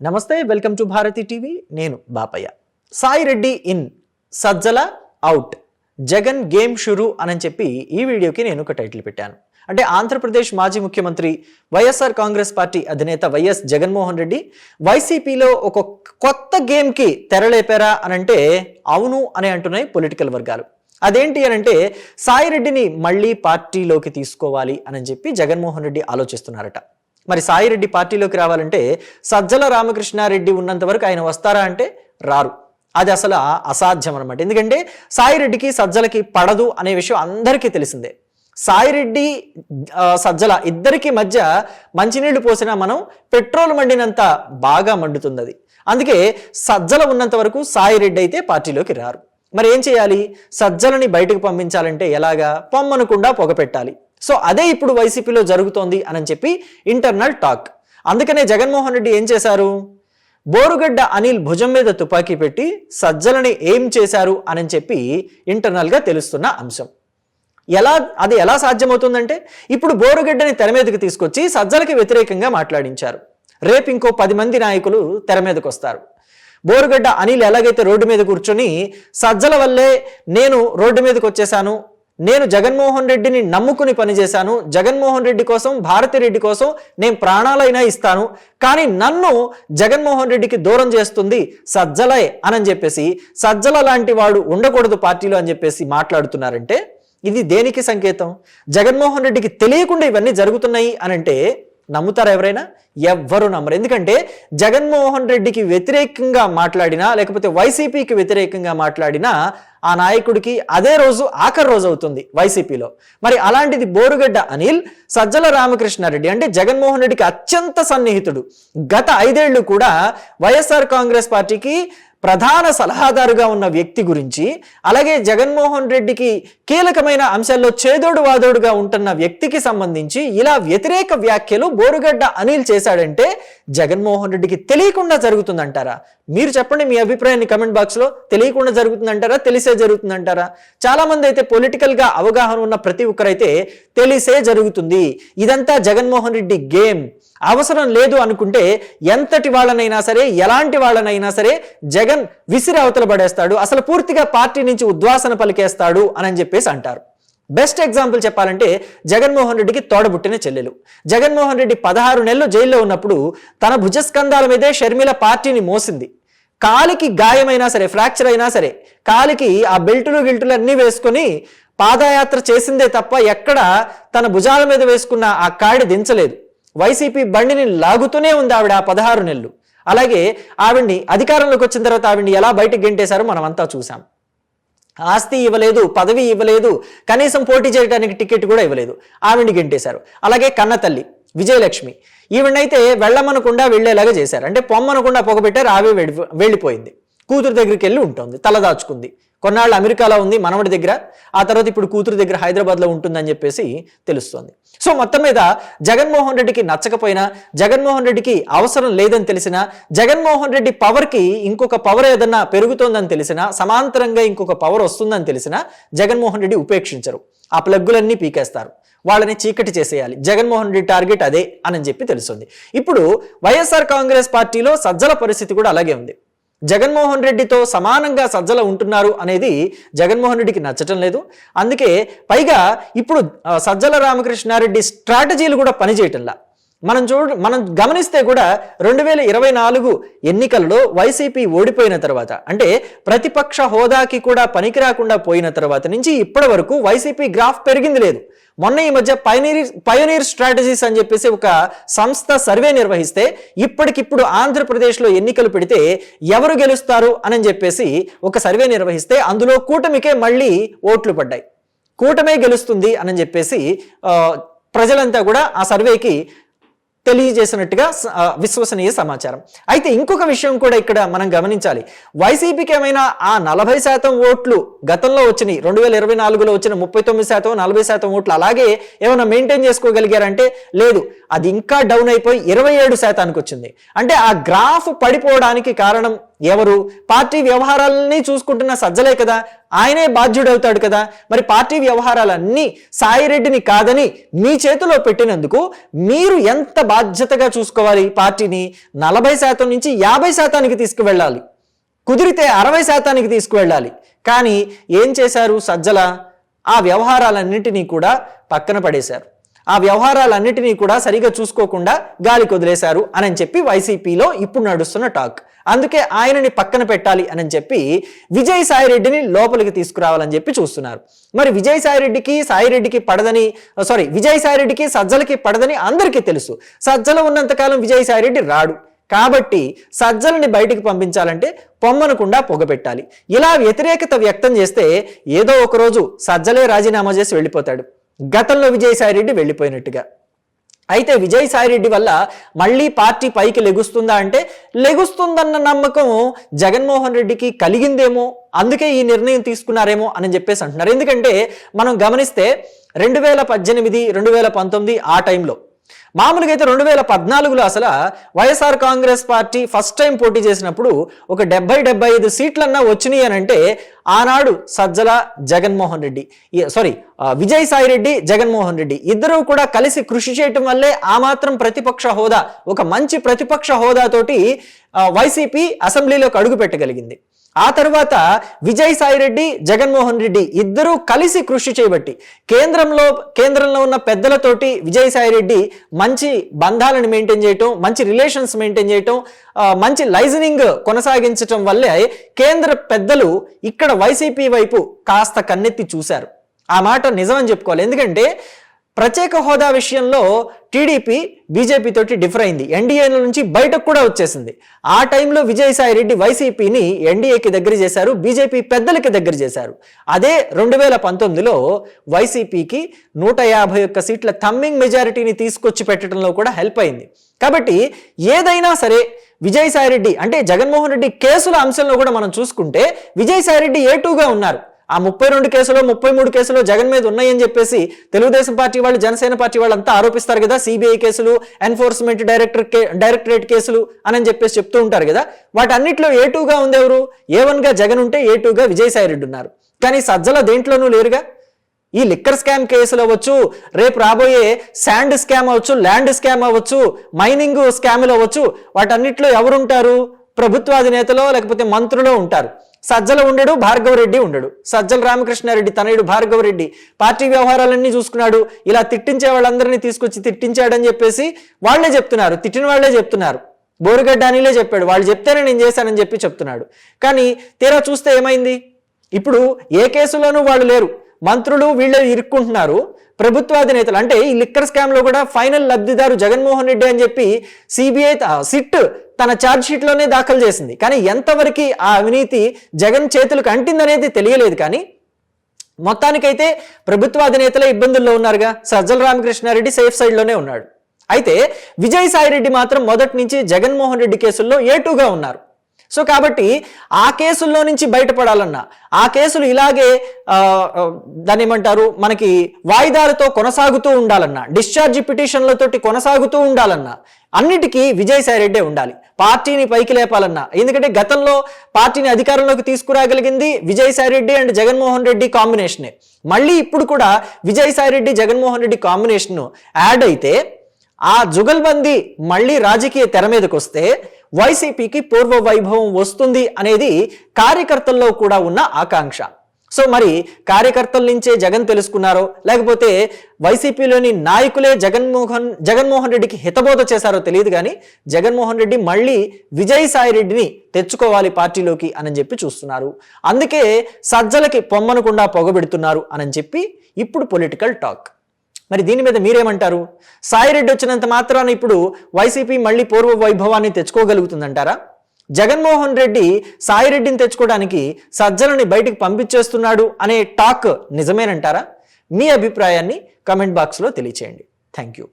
నమస్తే, welcome to Bharati TV. నేను Bapayya. Sai Reddy in, Sajjala out, Jagan game షురు అని చెప్పి ఈ వీడియోకి నేను ఒక టైటిల్ పెట్టాను. అంటే ఆంధ్రప్రదేశ్ మాజీ ముఖ్యమంత్రి, వైఎస్ఆర్ కాంగ్రెస్ పార్టీ అధినేత వైఎస్ జగన్మోహన్ రెడ్డి వైసీపీలో ఒక కొత్త గేమ్కి తెరలేపారా అనంటే అవును అని అంటున్నాయి పొలిటికల్ వర్గాలు. అదేంటి అనంటే సాయి రెడ్డిని మళ్ళీ పార్టీలోకి తీసుకోవాలి అని చెప్పి జగన్మోహన్ రెడ్డి ఆలోచిస్తున్నారట. మరి సాయి రెడ్డి పార్టీలోకి రావాలంటే సజ్జల రామకృష్ణారెడ్డి ఉన్నంత వరకు ఆయన వస్తారా అంటే రారు. అది అసలు అసాధ్యం అనమాట. ఎందుకంటే సాయి రెడ్డికి సజ్జలకి పడదు అనే విషయం అందరికీ తెలిసిందే. సాయి రెడ్డి సజ్జల ఇద్దరికి మధ్య మంచినీళ్లు పోసినా మనం పెట్రోల్ మండినంత బాగా మండుతుంది అది. అందుకే సజ్జల ఉన్నంత వరకు సాయి రెడ్డి అయితే పార్టీలోకి రారు. మరి ఏం చేయాలి? సజ్జలని బయటకు పంపించాలంటే ఎలాగా? పొమ్మనకుండా పొగ పెట్టాలి. సో అదే ఇప్పుడు వైసీపీలో జరుగుతోంది అని చెప్పి ఇంటర్నల్ టాక్. అందుకనే జగన్మోహన్ రెడ్డి ఏం చేశారు? బోరుగడ్డ అనిల్ భుజం మీద తుపాకీ పెట్టి సజ్జలని ఏం చేశారు అని చెప్పి ఇంటర్నల్గా తెలుస్తున్న అంశం. అది ఎలా సాధ్యమవుతుందంటే ఇప్పుడు బోరుగడ్డని తెర మీదకి తీసుకొచ్చి సజ్జలకి వ్యతిరేకంగా మాట్లాడించారు. రేపు ఇంకో 10 మంది నాయకులు తెర మీదకి వస్తారు. బోరుగడ్డ అనిల్ ఎలాగైతే రోడ్డు మీద కూర్చొని సజ్జల వల్లే నేను రోడ్డు మీదకి వచ్చేసాను, నేను జగన్మోహన్ రెడ్డిని నమ్ముకుని పనిచేశాను, జగన్మోహన్ రెడ్డి కోసం, భారతిరెడ్డి కోసం నేను ప్రాణాలైనా ఇస్తాను, కానీ నన్ను జగన్మోహన్ రెడ్డికి దూరం చేస్తుంది సజ్జలే అని చెప్పేసి, సజ్జల లాంటి వాడు ఉండకూడదు పార్టీలో అని చెప్పేసి మాట్లాడుతున్నారంటే ఇది దేనికి సంకేతం? జగన్మోహన్ రెడ్డికి తెలియకుండా ఇవన్నీ జరుగుతున్నాయి అనంటే నమ్ముతారా ఎవరైనా? ఎవ్వరు నమ్మరు. ఎందుకంటే జగన్మోహన్ రెడ్డికి వ్యతిరేకంగా మాట్లాడినా లేకపోతే వైసీపీకి వ్యతిరేకంగా మాట్లాడినా ఆ నాయకుడికి అదే రోజు ఆఖరి రోజు అవుతుంది వైసీపీలో. మరి అలాంటిది బోరుగడ్డ అనిల్ సజ్జల రామకృష్ణారెడ్డి అంటే జగన్మోహన్ రెడ్డికి అత్యంత సన్నిహితుడు. గత 5 ఏళ్లు కూడా వైఎస్ఆర్ కాంగ్రెస్ పార్టీకి ప్రధాన సలహాదారుగా ఉన్న వ్యక్తి గురించి, అలాగే జగన్మోహన్ రెడ్డికి కీలకమైన అంశాల్లో చేదోడు వాదోడుగా ఉంటున్న వ్యక్తికి సంబంధించి ఇలా వ్యతిరేక వ్యాఖ్యలు బోరుగడ్డ అనిల్ చేశాడంటే జగన్మోహన్ రెడ్డికి తెలియకుండా జరుగుతుందంటారా? మీరు చెప్పండి మీ అభిప్రాయాన్ని కమెంట్ బాక్స్లో. తెలియకుండా జరుగుతుందంటారా, తెలిసే జరుగుతుందంటారా? చాలా మంది అయితే పొలిటికల్గా అవగాహన ఉన్న ప్రతి ఒక్కరైతే తెలిసే జరుగుతుంది, ఇదంతా జగన్మోహన్ రెడ్డి గేమ్, అవసరం లేదు అనుకుంటే ఎంతటి వాళ్ళనైనా సరే, ఎలాంటి వాళ్ళనైనా సరే జగన్ విసిరి అవతల పడేస్తాడు, అసలు పూర్తిగా పార్టీ నుంచి ఉద్వాసన పలికేస్తాడు అని చెప్పేసి అంటారు. బెస్ట్ ఎగ్జాంపుల్ చెప్పాలంటే జగన్మోహన్ రెడ్డికి తోడబుట్టిన చెల్లెలు. జగన్మోహన్ రెడ్డి 16 నెలలు జైల్లో ఉన్నప్పుడు తన భుజస్కంధాల మీదే షర్మిల పార్టీని మోసింది. కాలికి గాయమైనా సరే, ఫ్రాక్చర్ అయినా సరే, కాలికి ఆ గిల్టులు అన్నీ వేసుకొని పాదయాత్ర చేసిందే తప్ప ఎక్కడ తన భుజాల మీద వేసుకున్న ఆ కాడి దించలేదు. వైసీపీ బండిని లాగుతూనే ఉంది ఆవిడ ఆ 16 నెలలు. అలాగే ఆవిడ్ని అధికారంలోకి వచ్చిన తర్వాత ఆవిడ్ని ఎలా బయటకు గెంటేశారో మనం అంతా చూసాం. ఆస్తి ఇవ్వలేదు, పదవి ఇవ్వలేదు, కనీసం పోటీ చేయడానికి టికెట్ కూడా ఇవ్వలేదు, ఆవిడ్ని గెంటేశారు. అలాగే కన్నతల్లి విజయలక్ష్మి, ఈవిడైతే వెళ్ళమనకుండా వెళ్ళేలాగా చేశారు. అంటే పొమ్మనకుండా పొగబెట్టారు, ఆవే వెళ్ళిపోయింది. కూతురు దగ్గరికి వెళ్ళి ఉంటుంది, తలదాచుకుంది. కొన్నాళ్ళు అమెరికాలో ఉంది మనవడి దగ్గర, ఆ తర్వాత ఇప్పుడు కూతురు దగ్గర హైదరాబాద్లో ఉంటుందని చెప్పేసి తెలుస్తోంది. సో మొత్తం మీద జగన్మోహన్ రెడ్డికి నచ్చకపోయినా, జగన్మోహన్ రెడ్డికి అవసరం లేదని తెలిసినా, జగన్మోహన్ రెడ్డి పవర్కి ఇంకొక పవర్ ఏదన్నా పెరుగుతోందని తెలిసినా, సమాంతరంగా ఇంకొక పవర్ వస్తుందని తెలిసినా జగన్మోహన్ రెడ్డి ఉపేక్షించరు. ఆ ప్లగ్గులన్నీ పీకేస్తారు, వాళ్ళని చీకటి చేసేయాలి. జగన్మోహన్ రెడ్డి టార్గెట్ అదే అని చెప్పి తెలుస్తుంది. ఇప్పుడు వైఎస్ఆర్ కాంగ్రెస్ పార్టీలో సజ్జల పరిస్థితి కూడా అలాగే ఉంది. జగన్మోహన్ రెడ్డితో సమానంగా సజ్జల ఉంటున్నారు అనేది జగన్మోహన్ రెడ్డికి నచ్చటం లేదు. అందుకే పైగా ఇప్పుడు సజ్జల రామకృష్ణారెడ్డి స్ట్రాటజీలు కూడా పనిచేయటంలా. మనం గమనిస్తే కూడా 2024 ఎన్నికల్లో వైసీపీ ఓడిపోయిన తర్వాత, అంటే ప్రతిపక్ష హోదాకి కూడా పనికి రాకుండా పోయిన తర్వాత నుంచి ఇప్పటి వరకు వైసీపీ గ్రాఫ్ పెరిగింది లేదు. మొన్న ఈ మధ్య పయోనీర్ స్ట్రాటజీస్ అని చెప్పేసి ఒక సంస్థ సర్వే నిర్వహిస్తే ఇప్పటికిప్పుడు ఆంధ్రప్రదేశ్లో ఎన్నికలు పెడితే ఎవరు గెలుస్తారు అని చెప్పేసి ఒక సర్వే నిర్వహిస్తే అందులో కూటమికే మళ్ళీ ఓట్లు పడ్డాయి. కూటమే గెలుస్తుంది అని చెప్పేసి ప్రజలంతా కూడా ఆ సర్వేకి తెలియజేసినట్టుగా విశ్వసనీయ సమాచారం. అయితే ఇంకొక విషయం కూడా ఇక్కడ మనం గమనించాలి. వైసీపీకి ఏమైనా ఆ 40% ఓట్లు గతంలో వచ్చినాయి, 2024లో వచ్చిన 39%, 40% ఓట్లు అలాగే ఏమైనా మెయింటైన్ చేసుకోగలిగారంటే లేదు, అది ఇంకా డౌన్ అయిపోయి 27%కి వచ్చింది. అంటే ఆ గ్రాఫ్ పడిపోవడానికి కారణం ఎవరు? పార్టీ వ్యవహారాలన్నీ చూసుకుంటున్న సజ్జలే కదా, ఆయనే బాధ్యుడవుతాడు కదా. మరి పార్టీ వ్యవహారాలన్నీ సాయిరెడ్డిని కాదని మీ చేతిలో పెట్టినందుకు మీరు ఎంత బాధ్యతగా చూసుకోవాలి పార్టీని? 40% నుంచి 50%కి తీసుకువెళ్ళాలి, కుదిరితే 60%కి తీసుకువెళ్ళాలి. కానీ ఏం చేశారు సజ్జల? ఆ వ్యవహారాలన్నింటినీ కూడా పక్కన పడేశారు, ఆ వ్యవహారాలన్నిటినీ కూడా సరిగా చూసుకోకుండా గాలి కొదిలేశారు అని చెప్పి వైసీపీలో ఇప్పుడు నడుస్తున్న టాక్. అందుకే ఆయనని పక్కన పెట్టాలి అని చెప్పి విజయసాయిరెడ్డిని లోపలికి తీసుకురావాలని చెప్పి చూస్తున్నారు. మరి విజయసాయిరెడ్డికి పడదని, విజయసాయిరెడ్డికి సజ్జలకి పడదని అందరికీ తెలుసు. సజ్జల ఉన్నంతకాలం విజయసాయిరెడ్డి రాడు. కాబట్టి సజ్జలని బయటికి పంపించాలంటే పొమ్మనకుండా పొగపెట్టాలి. ఇలా వ్యతిరేకత వ్యక్తం చేస్తే ఏదో ఒకరోజు సజ్జలే రాజీనామా చేసి వెళ్ళిపోతాడు, గతంలో విజయసాయిరెడ్డి వెళ్ళిపోయినట్టుగా. అయితే విజయసాయిరెడ్డి వల్ల మళ్ళీ పార్టీ పైకి లెగుస్తుందా అంటే లెగుస్తుందన్న నమ్మకం జగన్మోహన్ రెడ్డికి కలిగిందేమో, అందుకే ఈ నిర్ణయం తీసుకున్నారేమో అని చెప్పేసి అంటున్నారు. ఎందుకంటే మనం గమనిస్తే 2018, 2019 ఆ టైంలో, మామూలుగా అయితే 2014లో అసలు YSR Congress party first time పోటీ చేసినప్పుడు ఒక 70-75 సీట్లన్నా వచ్చినాయి అని అంటే ఆనాడు సజ్జల జగన్మోహన్ రెడ్డి విజయసాయిరెడ్డి జగన్మోహన్ రెడ్డి ఇద్దరూ కూడా కలిసి కృషి చేయటం వల్లే ఆ మాత్రం ప్రతిపక్ష హోదా, ఒక మంచి ప్రతిపక్ష హోదాతోటి వైసీపీ అసెంబ్లీలోకి అడుగు పెట్టగలిగింది. ఆ తర్వాత విజయసాయిరెడ్డి జగన్మోహన్ రెడ్డి ఇద్దరూ కలిసి కృషి చేయబట్టి కేంద్రంలో ఉన్న పెద్దలతోటి విజయసాయిరెడ్డి మంచి బంధాలను మెయింటైన్ చేయటం, మంచి రిలేషన్స్ మెయింటైన్ చేయటం, మంచి లైజనింగ్ కొనసాగించటం వల్లే కేంద్ర పెద్దలు ఇక్కడ వైసీపీ వైపు కాస్త కన్నెత్తి చూశారు. ఆ మాట నిజమని చెప్పుకోవాలి. ఎందుకంటే ప్రత్యేక హోదా విషయంలో టీడీపీ బీజేపీ తోటి డిఫర్ అయింది, ఎన్డీఏ నుంచి బయటకు కూడా వచ్చేసింది. ఆ టైంలో విజయసాయిరెడ్డి వైసీపీని ఎన్డీఏకి దగ్గర చేశారు, బీజేపీ పెద్దలకి దగ్గర చేశారు. అదే 2019లో వైసీపీకి 151 సీట్ల థమ్మింగ్ మెజారిటీని తీసుకొచ్చి పెట్టడంలో కూడా హెల్ప్ అయింది. కాబట్టి ఏదైనా సరే విజయసాయిరెడ్డి అంటే జగన్మోహన్ రెడ్డి కేసుల అంశంలో కూడా మనం చూసుకుంటే విజయసాయిరెడ్డి A2గా ఉన్నారు. ఆ 32 కేసులో 33 కేసులో జగన్ మీద ఉన్నాయని చెప్పేసి తెలుగుదేశం పార్టీ వాళ్ళు, జనసేన పార్టీ వాళ్ళు అంతా ఆరోపిస్తారు కదా. సిబిఐ కేసులు, ఎన్ఫోర్స్మెంట్ డైరెక్టరేట్ కేసులు అని చెప్పేసి చెప్తూ ఉంటారు కదా. వాటన్నిటిలో A2గా ఉంది ఎవరు? A1గా జగన్ ఉంటే A2గా విజయసాయిరెడ్డి ఉన్నారు. కానీ సజ్జల దేంట్లోనూ లేరుగా. ఈ లిక్కర్ స్కామ్ కేసులు అవ్వచ్చు, రేపు రాబోయే శాండ్ స్కామ్ అవ్వచ్చు, ల్యాండ్ స్కామ్ అవ్వచ్చు, మైనింగ్ స్కాములు అవ్వచ్చు, వాటన్నిటిలో ఎవరుంటారు? ప్రభుత్వ అధినేతలో లేకపోతే మంత్రులో ఉంటారు. సజ్జల ఉండడు, భార్గవరెడ్డి ఉండడు. సజ్జల రామకృష్ణారెడ్డి తనయుడు భార్గవరెడ్డి పార్టీ వ్యవహారాలన్నీ చూసుకున్నాడు. ఇలా తిట్టించే వాళ్ళందరినీ తీసుకొచ్చి తిట్టించాడని చెప్పేసి వాళ్లే చెప్తున్నారు, తిట్టిన వాళ్లే చెప్తున్నారు. బోరుగడ్డ అనిలే చెప్పాడు, వాళ్ళు చెప్తేనే నేను చేశానని చెప్పి చెప్తున్నాడు. కానీ తీరా చూస్తే ఏమైంది? ఇప్పుడు ఏ కేసులోనూ వాళ్ళు లేరు, మంత్రులు వీళ్ళే ఇరుక్కుంటున్నారు. ప్రభుత్వాధినేతలు అంటే ఈ లిక్కర్ స్కామ్ లో కూడా ఫైనల్ లబ్ధిదారు జగన్మోహన్ రెడ్డి అని చెప్పి సిబిఐ సిట్ తన ఛార్జ్ షీట్ లోనే దాఖలు చేసింది. కానీ ఎంతవరకు ఆ అవినీతి జగన్ చేతులకు అంటిందనేది తెలియలేదు. కానీ మొత్తానికైతే ప్రభుత్వాధినేతలే ఇబ్బందుల్లో ఉన్నారుగా. సజ్జల రామకృష్ణారెడ్డి సేఫ్ సైడ్ లోనే ఉన్నాడు. అయితే విజయసాయిరెడ్డి మాత్రం మొదటి నుంచి జగన్మోహన్ రెడ్డి కేసుల్లో A2గా ఉన్నారు. సో కాబట్టి ఆ కేసుల్లో నుంచి బయటపడాలన్నా, ఆ కేసులు ఇలాగే దాన్ని ఏమంటారు, మనకి వాయిదాలతో కొనసాగుతూ ఉండాలన్నా, డిశ్చార్జ్ పిటిషన్లతోటి కొనసాగుతూ ఉండాలన్నా, అన్నిటికీ విజయసాయిరెడ్డే ఉండాలి. పార్టీని పైకి లేపాలన్నా, ఎందుకంటే గతంలో పార్టీని అధికారంలోకి తీసుకురాగలిగింది విజయసాయిరెడ్డి అండ్ జగన్మోహన్ రెడ్డి కాంబినేషనే. మళ్ళీ ఇప్పుడు కూడా విజయసాయిరెడ్డి జగన్మోహన్ రెడ్డి కాంబినేషన్ యాడ్ అయితే ఆ జుగల్బందీ మళ్ళీ రాజకీయ తెర మీదకి వస్తే వైసీపీకి పూర్వ వైభవం వస్తుంది అనేది కార్యకర్తల్లో కూడా ఉన్న ఆకాంక్ష. సో మరి కార్యకర్తల నుంచే జగన్ తెలుసుకున్నారో లేకపోతే వైసీపీలోని నాయకులే జగన్మోహన్ రెడ్డికి హితబోధ చేశారో తెలియదు. కానీ జగన్మోహన్ రెడ్డి మళ్ళీ విజయసాయిరెడ్డిని తెచ్చుకోవాలి పార్టీలోకి అని చెప్పి చూస్తున్నారు. అందుకే సజ్జలకి పొమ్మనకుండా పొగబెడుతున్నారు అని చెప్పి ఇప్పుడు పొలిటికల్ టాక్. మరి దీని మీద మీరేమంటారు? సాయిరెడ్డి వచ్చినంత మాత్రాన ఇప్పుడు వైసీపీ మళ్ళీ పూర్వ వైభవాన్ని తెచ్చుకోగలుగుతుందంటారా? జగన్మోహన్ రెడ్డి సాయిరెడ్డిని తెచ్చుకోవడానికి సజ్జలని బయటికి పంపించేస్తున్నాడు అనే టాక్ నిజమేనంటారా? మీ అభిప్రాయాన్ని కమెంట్ బాక్స్లో తెలియచేయండి. Thank you.